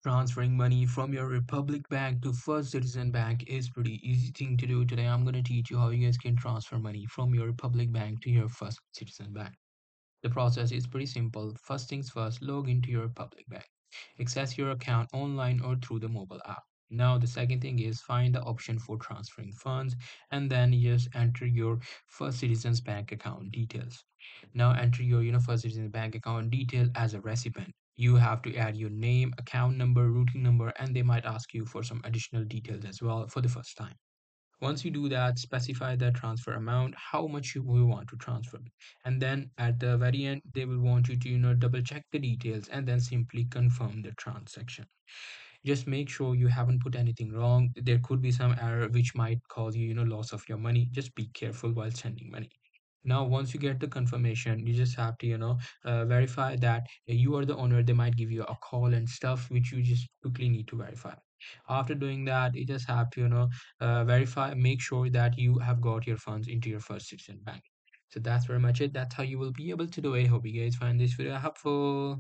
Transferring money from your Republic Bank to First Citizen Bank is pretty easy thing to do. Today I'm going to teach you how you guys can transfer money from your Republic Bank to your First Citizen Bank. The process is pretty simple. First things first, log into your Republic Bank. Access your account online or through the mobile app. Now the second thing is find the option for transferring funds and then just enter your First Citizens Bank account details. Now enter your First Citizens Bank account detail as a recipient. You have to add your name, account number, routing number, and they might ask you for some additional details as well for the first time. Once you do that, specify the transfer amount, how much you will want to transfer. And then at the very end, they will want you to, double check the details and then simply confirm the transaction. Just make sure you haven't put anything wrong. There could be some error which might cause you, loss of your money. Just be careful while sending money. Now, once you get the confirmation, you just have to, verify that you are the owner. They might give you a call and stuff, which you just quickly need to verify. After doing that, you just have to, verify, make sure that you have got your funds into your First Citizen Bank. So that's very much it. That's how you will be able to do it. Hope you guys find this video helpful.